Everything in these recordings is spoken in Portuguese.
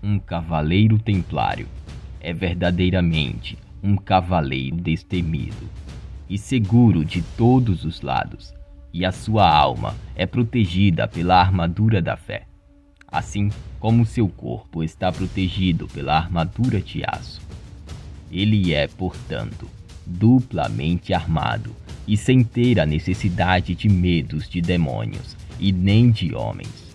Um cavaleiro templário é verdadeiramente um cavaleiro destemido e seguro de todos os lados, e a sua alma é protegida pela armadura da fé, assim como seu corpo está protegido pela armadura de aço. Ele é, portanto, duplamente armado e sem ter a necessidade de medos de demônios e nem de homens.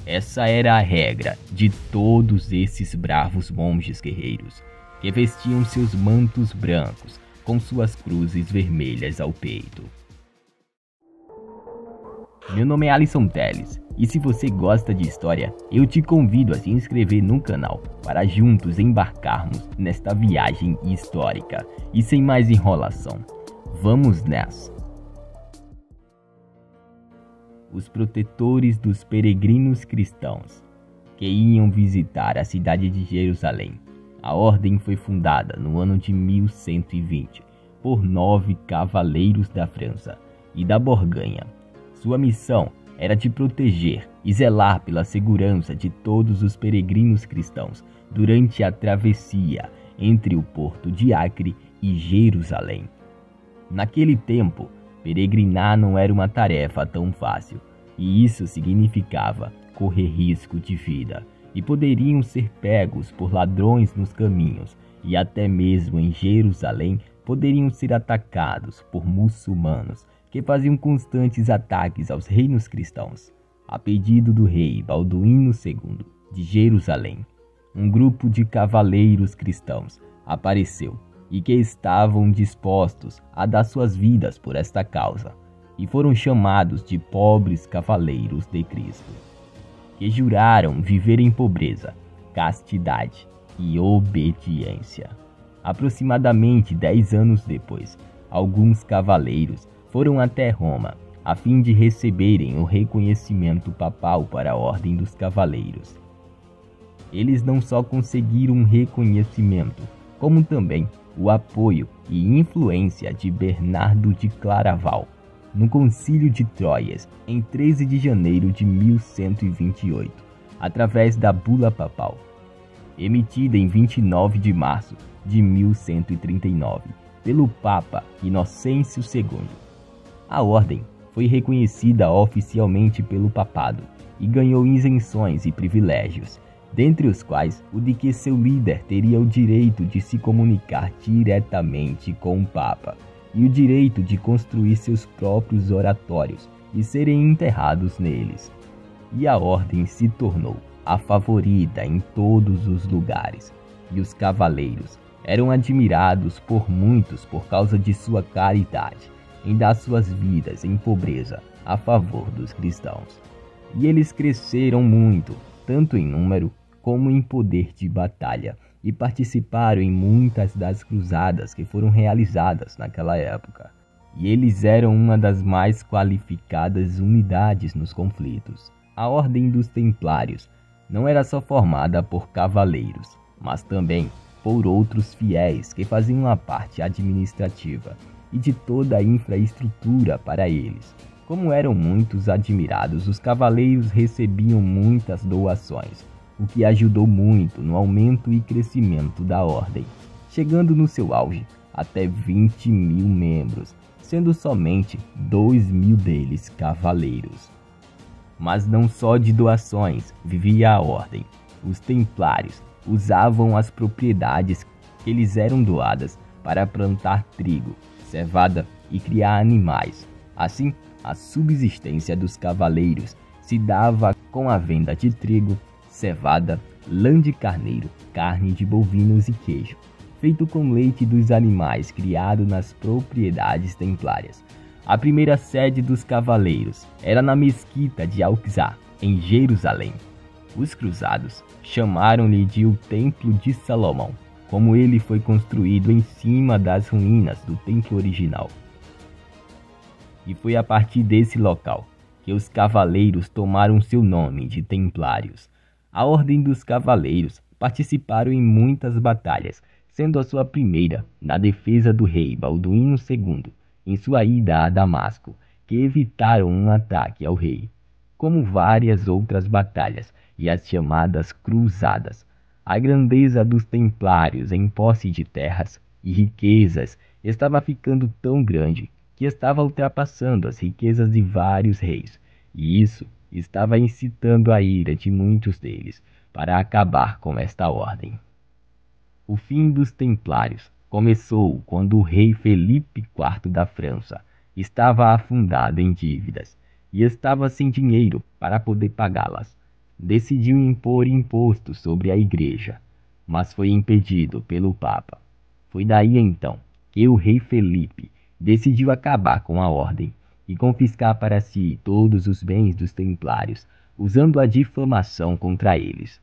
Essa era a regra de todos esses bravos monges guerreiros, que vestiam seus mantos brancos com suas cruzes vermelhas ao peito. Meu nome é Alisson Teles, e se você gosta de história, eu te convido a se inscrever no canal para juntos embarcarmos nesta viagem histórica. E sem mais enrolação, vamos nessa! Os protetores dos peregrinos cristãos que iam visitar a cidade de Jerusalém. A ordem foi fundada no ano de 1120 por 9 cavaleiros da França e da Borgonha. Sua missão era de proteger e zelar pela segurança de todos os peregrinos cristãos durante a travessia entre o porto de Acre e Jerusalém. Naquele tempo, peregrinar não era uma tarefa tão fácil, e isso significava correr risco de vida, e poderiam ser pegos por ladrões nos caminhos, e até mesmo em Jerusalém poderiam ser atacados por muçulmanos que faziam constantes ataques aos reinos cristãos. A pedido do rei Balduíno II de Jerusalém, um grupo de cavaleiros cristãos apareceu e que estavam dispostos a dar suas vidas por esta causa, e foram chamados de pobres cavaleiros de Cristo, que juraram viver em pobreza, castidade e obediência. Aproximadamente 10 anos depois, alguns cavaleiros foram até Roma a fim de receberem o reconhecimento papal para a Ordem dos Cavaleiros. Eles não só conseguiram um reconhecimento, como também o apoio e influência de Bernardo de Claraval no Concílio de Troyes em 13 de janeiro de 1128, através da Bula Papal, emitida em 29 de março de 1139 pelo Papa Inocêncio II. A ordem foi reconhecida oficialmente pelo papado e ganhou isenções e privilégios, dentre os quais o de que seu líder teria o direito de se comunicar diretamente com o Papa e o direito de construir seus próprios oratórios e serem enterrados neles. E a ordem se tornou a favorita em todos os lugares, e os cavaleiros eram admirados por muitos por causa de sua caridade em dar suas vidas em pobreza a favor dos cristãos. E eles cresceram muito, tanto em número como em poder de batalha, e participaram em muitas das cruzadas que foram realizadas naquela época. E eles eram uma das mais qualificadas unidades nos conflitos. A Ordem dos Templários não era só formada por cavaleiros, mas também por outros fiéis que faziam a parte administrativa e de toda a infraestrutura para eles. Como eram muitos admirados, os cavaleiros recebiam muitas doações, o que ajudou muito no aumento e crescimento da ordem, chegando no seu auge até 20 mil membros, sendo somente 2.000 deles cavaleiros. Mas não só de doações vivia a ordem. Os templários usavam as propriedades que lhes eram doadas para plantar trigo, cevada e criar animais. Assim, a subsistência dos cavaleiros se dava com a venda de trigo, cevada, lã de carneiro, carne de bovinos e queijo, feito com leite dos animais criado nas propriedades templárias. A primeira sede dos cavaleiros era na mesquita de Al-Aqsa, em Jerusalém. Os cruzados chamaram-lhe de o Templo de Salomão, como ele foi construído em cima das ruínas do templo original. E foi a partir desse local que os cavaleiros tomaram seu nome de Templários. A Ordem dos Cavaleiros participaram em muitas batalhas, sendo a sua primeira na defesa do rei Balduíno II, em sua ida a Damasco, que evitaram um ataque ao rei, como várias outras batalhas e as chamadas cruzadas. A grandeza dos templários em posse de terras e riquezas estava ficando tão grande que estava ultrapassando as riquezas de vários reis, e isso estava incitando a ira de muitos deles para acabar com esta ordem. O fim dos templários começou quando o rei Felipe IV da França estava afundado em dívidas e estava sem dinheiro para poder pagá-las. Decidiu impor impostos sobre a igreja, mas foi impedido pelo Papa. Foi daí então que o rei Felipe decidiu acabar com a ordem e confiscar para si todos os bens dos templários, usando a difamação contra eles.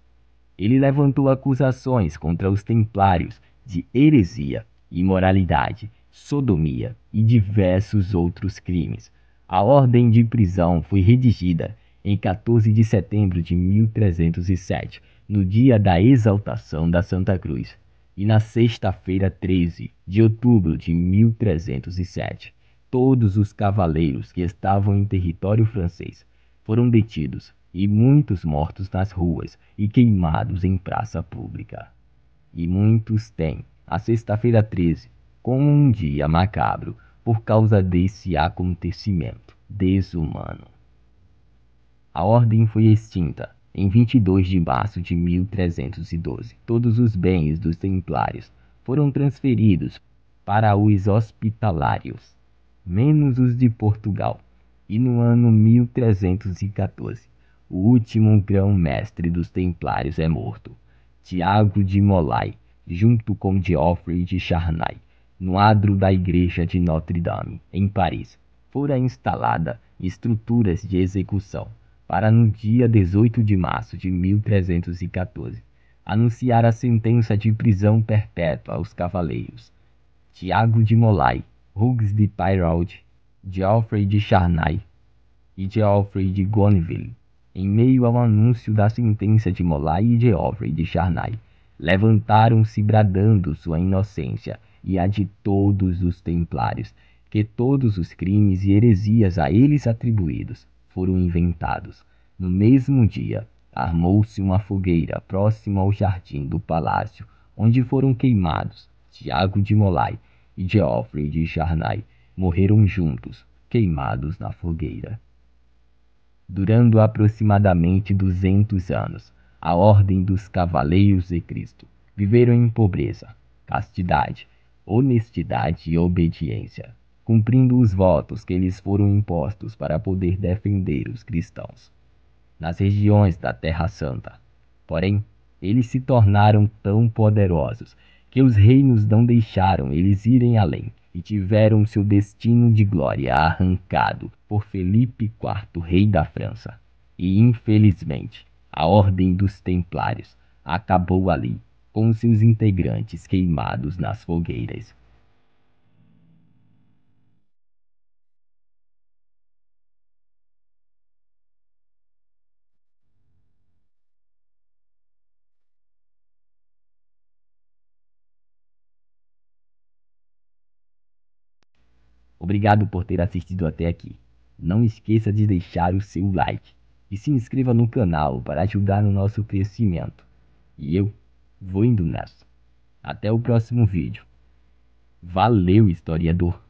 Ele levantou acusações contra os templários de heresia, imoralidade, sodomia e diversos outros crimes. A ordem de prisão foi redigida em 14 de setembro de 1307, no dia da exaltação da Santa Cruz, e na sexta-feira 13 de outubro de 1307, todos os cavaleiros que estavam em território francês foram detidos e muitos mortos nas ruas e queimados em praça pública. E muitos têm a sexta-feira 13 como um dia macabro por causa desse acontecimento desumano. A ordem foi extinta em 22 de março de 1312. Todos os bens dos templários foram transferidos para os hospitalários, menos os de Portugal. E no ano 1314, o último grão-mestre dos templários é morto, Tiago de Molay, junto com Geoffrey de Charnay, no adro da igreja de Notre-Dame, em Paris. Fora instalada estruturas de execução para no dia 18 de março de 1314 anunciar a sentença de prisão perpétua aos cavaleiros Tiago de Molay, Hugues de Pyraude, Geoffrey de Charnay e Geoffrey de Gonneville. Em meio ao anúncio da sentença de Molay e Geoffrey de Charnay, levantaram-se bradando sua inocência e a de todos os templários, que todos os crimes e heresias a eles atribuídos foram inventados. No mesmo dia, armou-se uma fogueira próxima ao jardim do palácio, onde foram queimados Tiago de Molay e Geoffrey de Charnay. Morreram juntos, queimados na fogueira. Durando aproximadamente 200 anos, a Ordem dos Cavaleiros de Cristo viveram em pobreza, castidade, honestidade e obediência, cumprindo os votos que lhes foram impostos para poder defender os cristãos nas regiões da Terra Santa. Porém, eles se tornaram tão poderosos que os reinos não deixaram eles irem além e tiveram seu destino de glória arrancado por Felipe IV, rei da França. E, infelizmente, a Ordem dos Templários acabou ali, com seus integrantes queimados nas fogueiras. Obrigado por ter assistido até aqui. Não esqueça de deixar o seu like e se inscreva no canal para ajudar no nosso crescimento. E eu vou indo nessa. Até o próximo vídeo. Valeu, historiador!